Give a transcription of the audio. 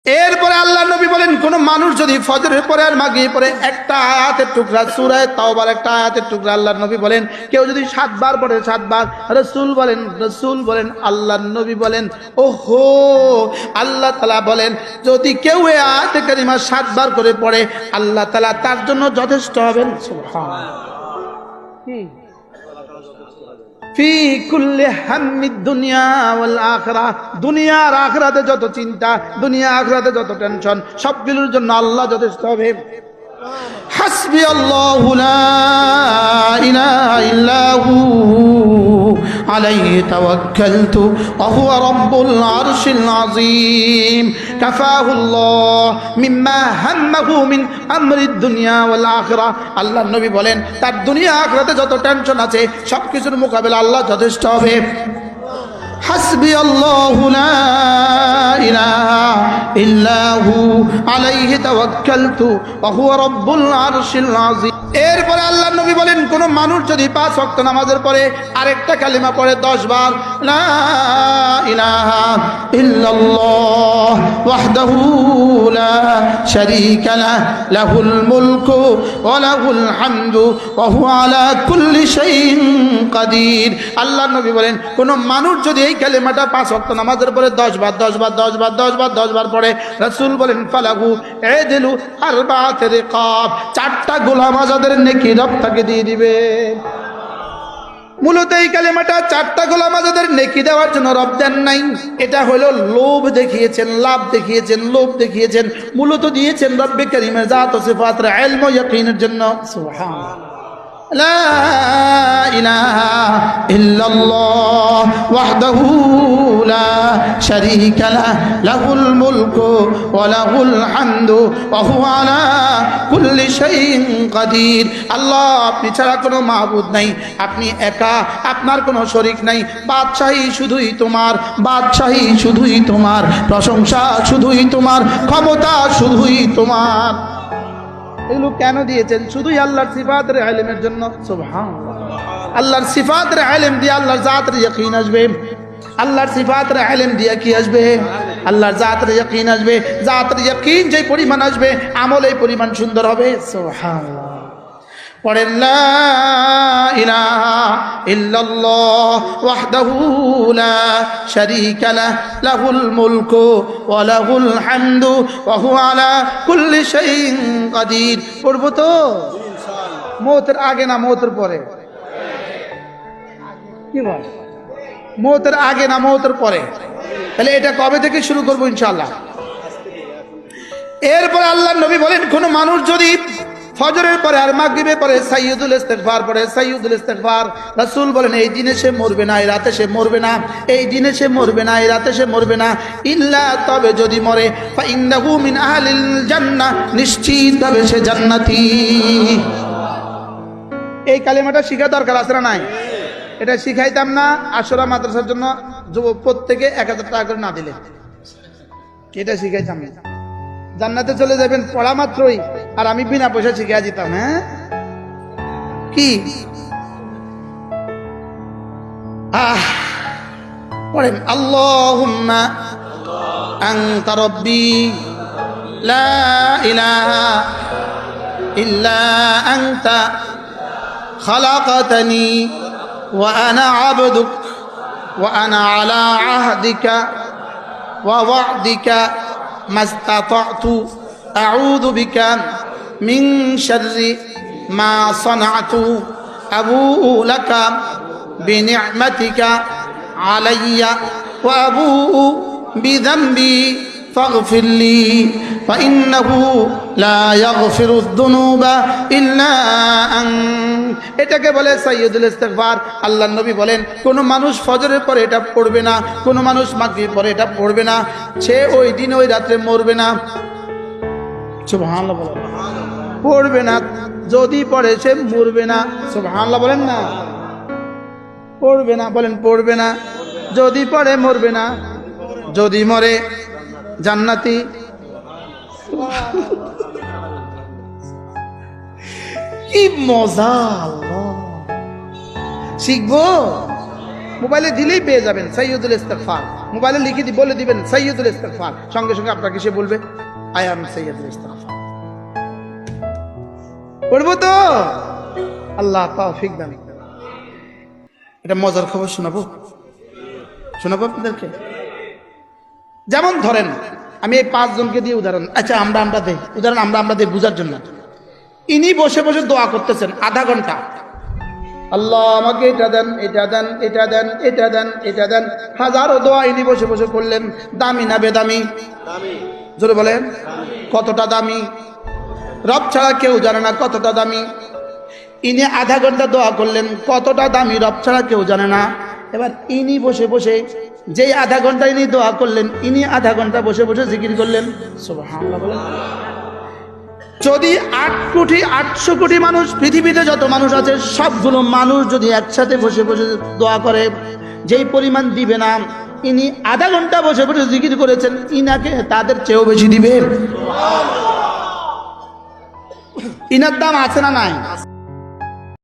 এরপরে আল্লাহ নবী বলেন, কোন মানুষ যদি ফজরের পরে আর মাগরিবের পরে একটা আয়াতের টুকরা সূরা তাওবার একটা আয়াতের টুকরা আল্লাহ নবী বলেন, কেউ যদি 7 বার পড়ে 7 বার, রাসূল বলেন আল্লাহ নবী বলেন, ওহো আল্লাহ তাআলা বলেন যদি কেউ এই আয়াতে কারিমা 7 বার করে পড়ে আল্লাহ তাআলা তার জন্য যথেষ্ট হবেন। সুবহানাল্লাহ। কি ফি কুল্লি হাম্মিদ দুনিয়া ওয়াল আখিরাহ, দুনিয়া আর আখিরাতে যত চিন্তা, দুনিয়া আখিরাতে যত টেনশন, সবগুলোর জন্য আল্লাহ যথেষ্ট হবে। হাসবি আল্লাহু লা ইলাহা ইল্লাহু আলাইহি তাওয়াক্কালতু ওয়া হুয়া রাব্বুল আরশিল আযীম কাফাহুল্লাহ মিম্মা হাম্মাহু মিন আমরিদ দুনিয়া ওয়াল আখিরাহ। আল্লাহর নবী বলেন তার দুনিয়া আখিরাতে যত টেনশন আছে সবকিছুর মোকাবেলা আল্লাহ যথেষ্ট হবে। হাসবি আল্লাহু লা ইলাহা ইল্লাহু আলাইহি তাওয়াক্কালতু ওয়া হুয়া রাব্বুল আরশিল আযীম। এরপরে আল্লাহর নবী বলেন কোন মানুষ যদি 5 ওয়াক্ত নামাজের পরে আরেকটা কালিমা পড়ে 10 বার, লা ইলাহা ইল্লাল্লাহ ওয়াহদাহু লা শারীকা লাহু লাহুল মুলকু ওয়া লাহুল হামদু ওয়া হুয়া আলা কুল্লি শাইইন কাদির। আল্লাহর নবী বলেন কোন মানুষ যদি এই কালিমাটা 5 ওয়াক্ত নামাজের পরে 10 বার 10 বার 10 বার 10 বার 10 বার পড়ে, রাসূল বলেন ফালাহু আদিলু আরবাআত রিকাব, 4টা গোলাম আজাদের নেকি রব তাকে দিয়ে দিবে। মূলত এই কালেমাটা 4টা গোলাম আজাদের নেকি দেওয়ার জন্য রব দেন নাই, এটা হলো লোভ দেখিয়েছেন, লাভ দেখিয়েছেন, লোভ দেখিয়েছেন, মূলত দিয়েছেন রব্বে কারীমের জাত ও সিফাতের ইলম ও ইয়াকিনের জন্য। সুবহানাল্লাহ। লা ইলাহা ইল্লাল্লাহ ওয়াহদাহু লা শারীকা লাহু লাহুল মুলকু ওয়া লাহুল হামদু ওয়া হুয়া আলা কুল্লি শাইইন কাদির। আল্লাহ আপনি ছাড়া কোনো মাবুদ নাই, আপনি একা, আপনার কোনো শরীক নাই, বাদশাহী শুধুই তোমার, বাদশাহী শুধুই তোমার, প্রশংসা শুধুই তোমার, ক্ষমতা শুধুই তোমার। এগুলো কেন দিয়েছেন? শুধুই আল্লাহর সিফাতের ইলমের জন্য। সুবহানাল্লাহ। আল্লাহর সিফাতের ইলম দিয়ে আল্লাহর জাতের ইয়াকিন আসবে। আল্লাহর সিফাতের ইলম দিয়ে কি আসবে? আল্লাহর জাতের ইয়াকিন আসবে। জাতের ইয়াকিন যে পরিমাণ আসবে আমল এই পরিমাণ সুন্দর হবে। সুবহানাল্লাহ। পড়েন লা ইলাহা ইল্লাল্লাহ ওয়াহদাহু লা শারীকা লাহু লাহুল মুলকু ওয়া লাহুল হামদু ওয়া হুয়া আলা কুল্লি শাইইন কাদির। পড়ব তো ইনশাআল্লাহ। মওতের আগে না মওতের পরে? কি বল? মওতের আগে না মওতের পরে? তাহলে এটা কবে থেকে শুরু করব ইনশাআল্লাহ? এরপর আল্লাহর নবী বলেন কোন মানুষ যদি ফজরের পরে আর মাগরিবের পরে সাইয়্যিদুল ইস্তিগফার পড়ে, সাইয়্যিদুল ইস্তিগফার, রাসূল বলেন এই দিনে সে মরবে না, এই রাতে সে মরবে না, এই দিনে সে মরবে না, এই রাতে সে মরবে না, ইল্লা তবে যদি মরে ফা ইন্নাহু মিন আহলিল জান্নাহ, নিশ্চিতভাবে সে জান্নাতি। এই কালিমাটা শিখা দরকার আছে না নাই? এটা শিখাইতাম না আশুরা মাদ্রাসার জন্য যুবক প্রত্যেকে 1000 টাকা করে না দিলে? এটা শিখাইতাম না, জান্নাতে চলে যাবেন পড়া মাত্রই, আর আমি বিনা পয়সা শিখিয়ে দিতাম। হ্যাঁ কি পড়েন আল্লাহুম্মা আনতা রাব্বি লা ইলাহা ইল্লা আনতা খালাকতানি ওয়া আনা আবদুক ওয়া আনা আলা আহদিকা ওয়া ওয়া'দিকা মাস্তাতা'তু আউযু বিকা মিন শাররি মা সানা'তু আবুউ লাকা বিনি'মাতিকা আলাইয়া ওয়া আবুউ বিযামবি ফাগফিরলি ফাইন্নাহু লা ইয়াগফিরুদ দুনুবা ইল্লা আনতা। এটাকে বলে সাইয়্যিদুল ইস্তিগফার। আল্লাহর নবী বলেন কোন মানুষ ফজরের পরে এটা পড়বে না, কোন মানুষ মাগরিবের পরে এটা পড়বে না, সে ওই দিন ওই রাতে মরবে না। সুবহানাল্লাহ বলেন। পড়বে না, যদি পড়ে সে মরবে না। সুবহানাল্লাহ বলেন না। পড়বে না, বলেন পড়বে না, যদি পড়ে মরবে না, যদি মরে জান্নাতি। কি মজা! শিখবো মোবাইলে দিলেই পেয়ে যাবেন সাইয়্যিদুল ইস্তিগফার, মোবাইলে লিখে বলে দিবেন সাইয়্যিদুল ইস্তিগফার, সঙ্গে সঙ্গে আপনাকে সে বলবে আই অ্যাম সাইয়্যিদুল ইস্তিগফার। পড়বো তো? আল্লাহ তৌফিক দান। এটা মজার খবর শোনাবো আপনাদেরকে। যেমন ধরেন আমি এই 5 জনকে দিয়ে উদাহরণ, আচ্ছা আমরা দেই উদাহরণ, আমরা দেই বুঝার জন্য। ইনি বসে বসে দোয়া করতেছেন আধা ঘন্টা, আল্লাহ আমাকে এটা দেন, এটা দেন, এটা দেন, এটা দেন, এটা দেন, হাজারো দোয়া ইনি বসে বসে করলেন। দামি না বেদামি? জোরে বলেন কতটা দামি? রব ছাড়া কেউ জানে না কতটা দামি। ইনি আধা ঘন্টা দোয়া করলেন, কতটা দামি রব ছাড়া কেউ জানে না। এবার ইনি বসে বসে যেই আধা ঘন্টা ইনি দোয়া করলেন, ইনি আধা ঘন্টা বসে বসে জিকির করলেন। সুবহানাল্লাহ বলেন। যদি 800 কোটি মানুষ, পৃথিবীতে যত মানুষ আছে সবগুলো মানুষ যদি একসাথে বসে বসে দোয়া করে, যেই পরিমাণ দিবে না ইনি আধা ঘন্টা বসে বসে জিকির করেছেন, ইনাকে তাদের চেয়েও বেশি দিবে। ইনার দাম আছে না নাই?